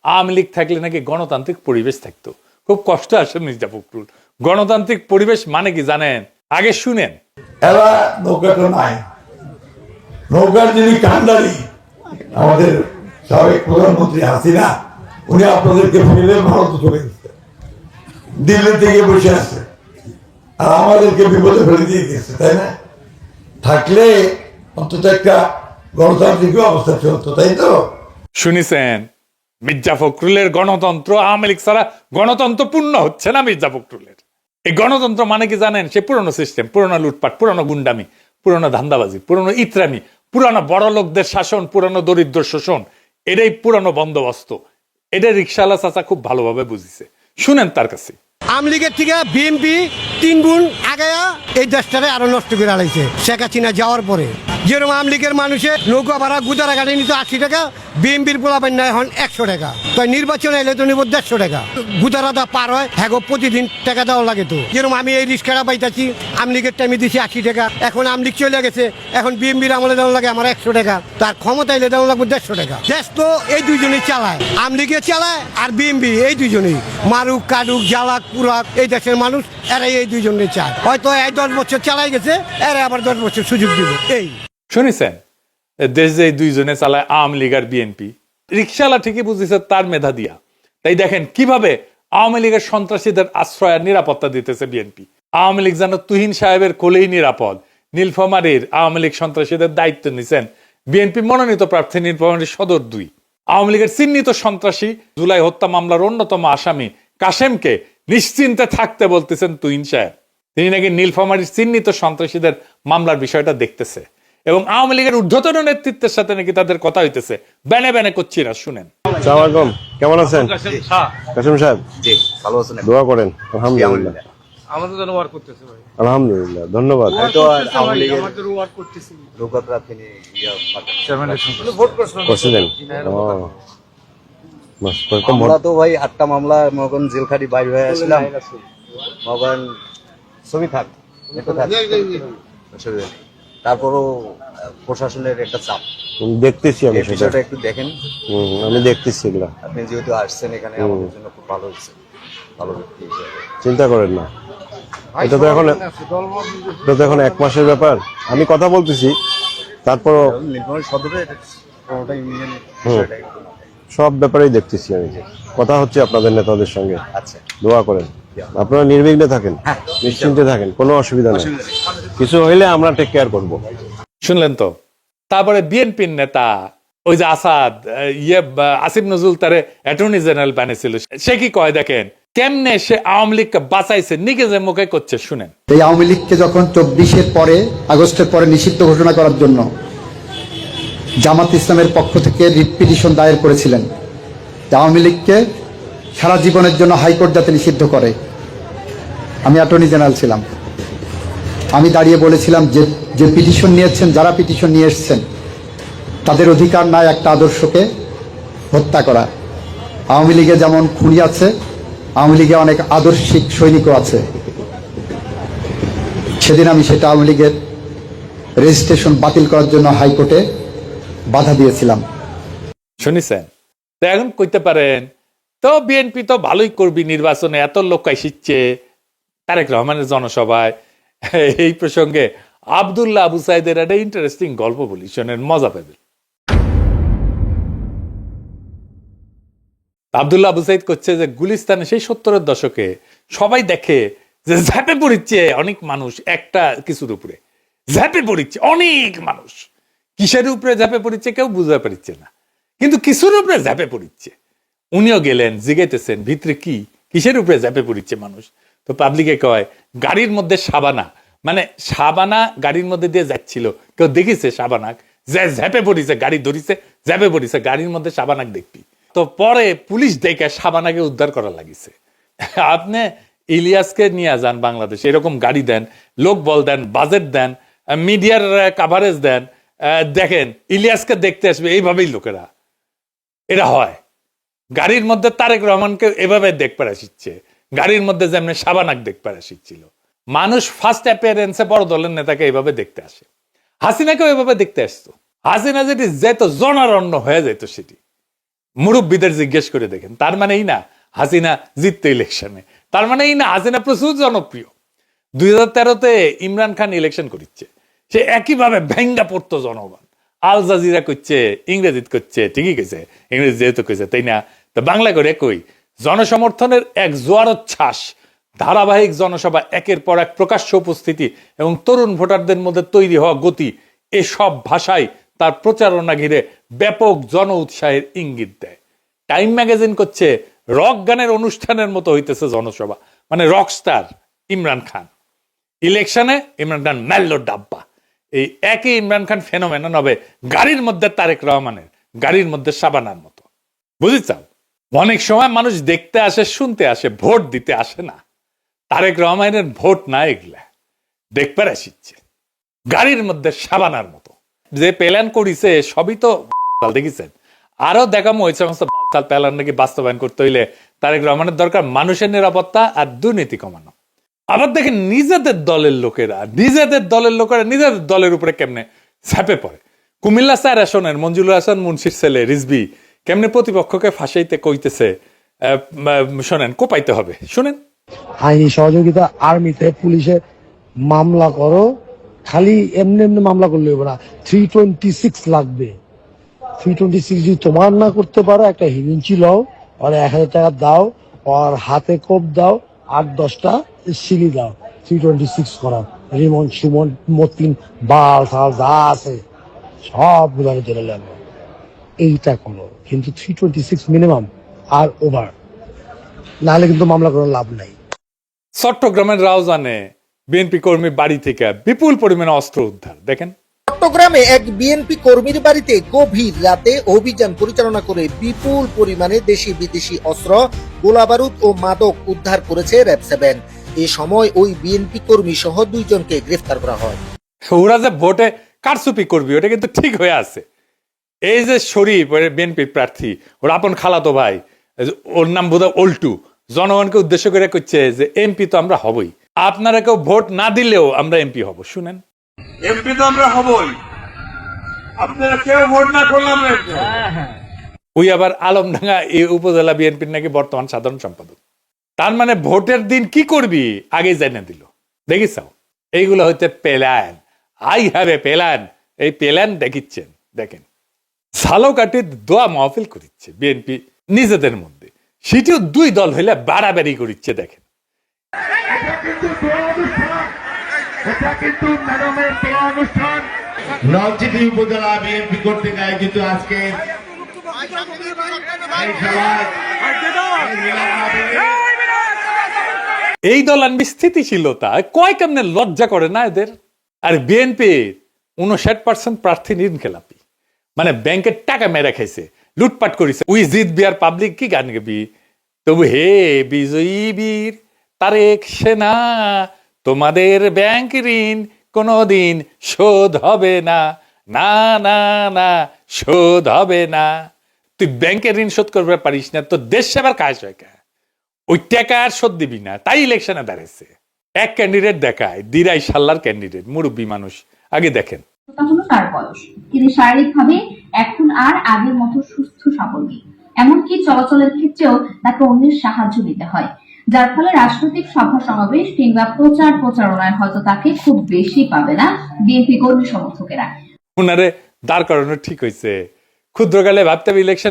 আওয়ামী লীগ থাকলে নাকি গণতান্ত্রিক পরিবেশ থাকতো। খুব কষ্ট আসে মির্জা ফখরুল। গণতান্ত্রিক পরিবেশ মানে কি জানেন? আগে শুনেন। এরা নৌকাটা নাই, নৌকার যিনি কান্ডারি আমাদের সাবেক প্রধানমন্ত্রী হাসিনা, উনি আপনাদেরকে ফেলে ভারত চলে গেছে, দিল্লি থেকে বসে আছে, আর আমাদেরকে বিপদে ফেলে দিয়ে গেছে, তাই না? থাকলে অন্তত একটা গণতান্ত্রিক অবস্থা চলতো, তাই তো? শুনেছেন মির্জা ফখরুলের গণতন্ত্র আওয়ামী লীগ ছাড়া গণতন্ত্র পূর্ণ হচ্ছে না মির্জা ফখরুলের। এই গণতন্ত্র মানে কি জানেন? সে পুরনো সিস্টেম, পুরনো লুটপাট, পুরনো গুন্ডামি, পুরনো ধান্দাবাজি, পুরনো ইতরামি, পুরনো বড় লোকদের শাসন, পুরনো দরিদ্র শোষণ, এটাই পুরনো বন্দোবস্ত। এটা রিকশাওয়ালা চাচা খুব ভালোভাবে বুঝিছে, শুনেন তার কাছে। আওয়ামী লীগের থেকে বিএনপি 3 গুণ আগায়া এই দেশটারে আরো নষ্ট করে আলাইছে শেখ হাসিনা যাওয়ার পরে। যেরকম আওয়ামী লীগের মানুষের নৌকা ভাড়া গুজারা গাড়ি নিত 80 টাকা, বিএনপির পোলাপান নেয় এখন 100 টাকা। তাই নির্বাচনে এলে তো নিব 150 টাকা। গুজারাটা পার হয় হ্যাঁ প্রতিদিন টাকা দেওয়া লাগে। তো যেরকম আমি এই রিক্সাটা পাইতাছি, আওয়ামী লীগের টাইমে দিছি 80 টাকা, এখন আওয়ামী লীগ চলে গেছে, এখন বিএনপির আমলে দেওয়া লাগে আমার 100 টাকা, তার ক্ষমতা এলে দেওয়া লাগবে 150 টাকা। দেশ তো এই দুইজনেই চালায়, আওয়ামী লীগে চালায় আর বিএনপি, এই দুইজনেই মারুক কাটুক জ্বালাক পুরাক এই দেশের মানুষ এরাই এই দুইজনে চায়। হয়তো এই 10 বছর চালাই গেছে, এরা আবার 10 বছর সুযোগ দিব। এই শুনেছেন দেশ যে দুইজনে চালায় আওয়ামী লীগ আর বিএনপি। রিকশাওয়ালা ঠিকই বুঝেছে তার মেধা দিয়া। তাই দেখেন কিভাবে আওয়ামী লীগের সন্ত্রাসীদের আশ্রয় আর নিরাপত্তা দিতেছে বিএনপি। আওয়ামী লীগ যেন তুহিন সাহেবের কোলেই নিরাপদ। নীলফামারীর আওয়ামী লীগ সন্ত্রাসীদের দায়িত্ব নিছেন বিএনপি মনোনীত প্রার্থী নীলফামারীর সদর 2। আওয়ামী লীগের চিহ্নিত সন্ত্রাসী জুলাই হত্যা মামলার অন্যতম আসামি কাশেমকে নিশ্চিন্তে থাকতে বলতেছেন তুহিন সাহেব। তিনি নাকি নীলফামারীর চিহ্নিত সন্ত্রাসীদের মামলার বিষয়টা দেখতেছে এবং আওয়ামী লীগের ঊর্ধ্বতন নেতৃত্বের সাথে নাকি তাদের কথা হইতেছে। ব্যানে ব্যানে করছি না, শুনেন। আসসালামু কেমন আছেন কাসেম সাহেব? জি ভালো আছেন? দোয়া করেন। আলহামদুলিল্লাহ, আমাদের জন্য ওয়ার্ক করতেছে ভাই। আলহামদুলিল্লাহ, ধন্যবাদ। তো আওয়ামী লীগের আমাদের ওয়ার্ক করতেছি। লোকপ্রার্থী তিনি ভোট করছিলেন। করছিলেন? মামলা তো ভাই 8টা মামলা, মগন জেলখাটি বাইর হয়ে আসলাম, মগন ছবি থাক একটু থাক, অসুবিধা নেই। তারপরও প্রশাসনের একটা চাপ দেখতেছি আমি, এই বিষয়টা একটু দেখেন। আমি দেখতেছি এগুলা। আপনি যেহেতু আসছেন এখানে, আমাদের জন্য খুব ভালো হচ্ছে, ভালো ব্যক্তি হিসেবে। চিন্তা করেন না, এটা তো এখন 1 মাসের ব্যাপার। আমি কথা বলতেছি, তারপরও নীলফামারী সদরে এটা কোনোটা ইউনিয়ন সব ব্যাপারেই দেখতেছি আমি। কথা হচ্ছে আপনাদের নেতাদের সঙ্গে। আচ্ছা, দোয়া করেন, আপনারা নির্বিঘ্নে থাকেন, নিশ্চিন্তে থাকেন, কোনো অসুবিধা নেই। কিছু হইলে আমরা টেক কেয়ার করবো। শুনলেন তো? তারপরে বিএনপির নেতা ওই যে আসাদ আসিফ নজরুল তারে অ্যাটর্নি জেনারেল বানিয়েছিল, সে কি কয় দেখেন কেমনে সে আওয়ামী লীগকে বাঁচাইছে, নিজের মুখে করছে, শুনেন। এই আওয়ামী লীগকে যখন 24-এর পরে, আগস্টের পরে নিষিদ্ধ ঘোষণা করার জন্য জামাত ইসলামের পক্ষ থেকে রিট পিটিশন দায়ের করেছিলেন, আওয়ামী লীগকে সারা জীবনের জন্য হাইকোর্ট যাতে নিষিদ্ধ করে। আমি অ্যাটর্নি জেনারেল ছিলাম, আমি দাঁড়িয়ে বলেছিলাম যে যে পিটিশন নিয়েছেন, যারা পিটিশন নিয়ে এসছেন, তাদের অধিকার নাই একটা আদর্শকে হত্যা করা। আওয়ামী লীগে যেমন খুনি আছে, আওয়ামী লীগে অনেক আদর্শিক সৈনিকও আছে। সেদিন আমি সেটা আওয়ামী লীগের রেজিস্ট্রেশন বাতিল করার জন্য হাইকোর্টে বাধা দিয়েছিলাম। শুনেছেন তো? এখন কইতে পারেন তো বিএনপি তো ভালোই করবি, নির্বাচনে এত লোক আসছে তারেক রহমানের জনসভায়। এই প্রসঙ্গে আব্দুল্লাহ আবু সাইদের একটা ইন্টারেস্টিং গল্প বলি, শোনেন, মজা পাবেন। আব্দুল্লাহ আবু সাইদ করছে যে গুলিস্তানে সেই 70-এর দশকে সবাই দেখে যে ঝাঁপে পড়িচ্ছে অনেক মানুষ একটা কিছুর উপরে, ঝাঁপে পড়িচ্ছে অনেক মানুষ। কিসের উপরে ঝাঁপে পড়িচ্ছে কেউ বুঝতে পারছে না, কিন্তু কিছুর উপরে ঝাঁপে পড়িচ্ছে। উনিও গেলেন, জিগাইতেছেন ভিতরে কি, কিসের উপরে ঝাঁপে পড়িচ্ছে মানুষ। তো পাবলিকে কয় গাড়ির মধ্যে সাবানা, মানে সাবানা গাড়ির মধ্যে দিয়ে যাচ্ছিল, কেউ দেখিছে সাবানাক যে ঝাঁপে পড়িছে, গাড়ি ধরিছে, ঝাঁপে পড়িছে, গাড়ির মধ্যে সাবানাক দেখবি। তো পরে পুলিশ দেখে সাবানাকে উদ্ধার করা লাগিছে। আপনি ইলিয়াসকে নিয়ে যান বাংলাদেশ, এরকম গাড়ি দেন, লোক বল দেন, বাজেট দেন, মিডিয়ার কাভারেজ দেন, দেখেন ইলিয়াসকে দেখতে আসবে এইভাবেই লোকেরা। এটা হয়। গাড়ির মধ্যে তারেক রহমানকে এভাবে দেখতে আসিচ্ছে, গাড়ির মধ্যে যেমন সাবানাক দেখতে আসিচ্ছিল। মানুষ ফার্স্ট অ্যাপিয়ারেন্সে বড় দলের নেতাকে এইভাবে দেখতে আসে। হাসিনাকেও এভাবে দেখতে আসতো। হাসিনা যেটি যেত জনারণ্য হয়ে যেত, সেটি মুরব্বীদের জিজ্ঞেস করে দেখেন। তার মানে এই না হাসিনা জিততো ইলেকশনে, তার মানে এই না হাসিনা প্রচুর জনপ্রিয়। 2013-তে ইমরান খান ইলেকশন করিচ্ছে, সে একইভাবে ভেঙ্গা পড়তো জনগণ। আল জাজিরা করছে, ইংরেজিত করছে, ঠিকই কইছে, ইংরেজি যেহেতু কইছে তাই না, তো বাংলা করে কই জনসমর্থনের এক জোয়ারোচ্ছ্বাস, ধারাবাহিক জনসভা, একের পর এক প্রকাশ্য উপস্থিতি এবং তরুণ ভোটারদের মধ্যে তৈরি হওয়া গতি, এসব ভাষায় তার প্রচারণা ঘিরে ব্যাপক জন উৎসাহের ইঙ্গিত দেয়। টাইম ম্যাগাজিন করছে রক গানের অনুষ্ঠানের মতো হইতেছে জনসভা, মানে রকস্টার ইমরান খান। ইলেকশনে ইমরান খান মেল্লো ডাব্বা। এই একই ইমরান খান ফেনোমেনন হবে গাড়ির মধ্যে তারেক রহমানের, গাড়ির মধ্যে শাবানার মতো। বুঝেছাও, অনেক সময় মানুষ দেখতে আসে, শুনতে আসে, ভোট দিতে আসে না। তারেক রহমানের ভোট না, এগুলা দেখবার আসিচ্ছে গাড়ির মধ্যে শাবানার মতো। যে প্ল্যান করিছে সবই তো দেখেছেন, আরো দেখামো ওই সমস্ত প্ল্যান নাকি বাস্তবায়ন করতে হইলে তারেক রহমানের দরকার মানুষের নিরাপত্তা আর দুর্নীতি কমানো। আবার দেখেন নিজেদের দলের লোকেরা নিজেদের দলের উপরে কেমনে ঝাঁপে পড়ে। কুমিল্লা 4 আসনের মঞ্জুরুল হাসান মুন্সির ছেলে রিজভী কেমনে প্রতিপক্ষকে ফাঁসাইতে কইতেছে, শোনেন, কোপাইতে হবে, শুনেন। আইনি সহযোগিতা আর্মিতে, পুলিশে মামলা করো, খালি এমনি এমনি মামলা করলে হবে না, 326 লাগবে। 326 যদি তোমার না করতে পারো, একটা হিরিঞ্চি লও, আর 1000 টাকা দাও, আর হাতে কোপ দাও, 8-10টা সিলি দাও, 326 করা। রিমন সুমন মতিন বাল থাল যা আছে সব গুলাকে চলে লাগবে, এইটা করো। কিন্তু 326 মিনিমাম আর ওভার, নাহলে কিন্তু মামলা করার লাভ নাই। চট্টগ্রামের রাউজানে বিএনপি কর্মী বাড়ি থেকে বিপুল পরিমাণে অস্ত্র উদ্ধার, দেখেন। চট্টগ্রামে এক বিএনপি কর্মীর বাড়িতে গভীর রাতে অভিযান পরিচালনা করে বিপুল পরিমাণে দেশি বিদেশি অস্ত্র, গোলাবারুদ ও মাদক উদ্ধার করেছে র‍্যাব-7। এ সময় ওই বিএনপি কর্মী সহ 2 জনকে গ্রেফতার করা হয়। ওরা যে ভোটে কারচুপি করবি ওটা কিন্তু ঠিক হয়ে আছে। এই যে শরীফ বিএনপি প্রার্থী, ওর আপন খালাতো ভাই, ওর নাম বোধহয় অল্টু, জনগণকে উদ্দেশ্য করে করছে যে এমপি তো আমরা হবই, আপনারা কেউ ভোট না দিলেও আমরা এমপি হব। শুনেন, এমপি তো আমরা হবই, আপনারা কেউ ভোট না করলাম। ওই আবার আলমডাঙ্গা এই উপজেলা বিএনপির নাকি বর্তমান সাধারণ সম্পাদক। তার মানে ভোটের দিন কি করবি আগে জানিয়ে দিল। দেখিসাও, এইগুলো হইতে plan. I have a plan. এই প্ল্যান দেখিচ্ছেন, দেখেন। ঝালকাঠির দোয়া মাহফিল করিচ্ছে বিএনপি নিজেদের মধ্যে, সেটিও 2 দল হইলে বাড়াবাড়ি করিচ্ছে, দেখেন। নলছিটি উপজেলা বিএনপি কর্তৃক আয়োজিত আজকে এই দল আনবি স্থিতিশীলতা, কয় কেমনে লজ্জা করে না এদের। আর বিএনপি 59% প্রার্থী নির্খেলাপি, মানে ব্যাংকের টাকা মেরে খাইছে, লুটপাট করেছে। উই জিতবি আর পাবলিক কি গান গাবি, তবু হে বিজয়ী বীর তারেক সেনা, তোমাদের ব্যাংক ঋণ কোনোদিন শোধ হবে না, না না না, শোধ হবে না। তুই ব্যাংকের ঋণ শোধ করতে পারিস না, তো দেশ সেবার কাজ হয় কে? ওই টাকা আর শোধ দিবি না, তাই ইলেকশনে দাঁড়িয়েছে। এক ক্যান্ডিডেট দেখায়, দিরাই সাল্লার ক্যান্ডিডেট, মুরব্বী মানুষ। আগে দেখেন। হলো তার বয়স, তিনি শারীরিকভাবে এখন আর আগের মতো সুস্থ সবল নেই, এমনকি চলাচলের ক্ষেত্রেও তাকে অন্যের সাহায্য নিতে হয়, যার ফলে রাজনৈতিক সভা সমাবেশ কিংবা প্রচারণায় হয়তো তাকে খুব বেশি পাবে না বিএনপি কর্মী সমর্থকেরা। উনারে দাঁড় করানো ঠিক হয়েছে, ক্ষুদ্রকালে ভাবতে হবে ইলেকশন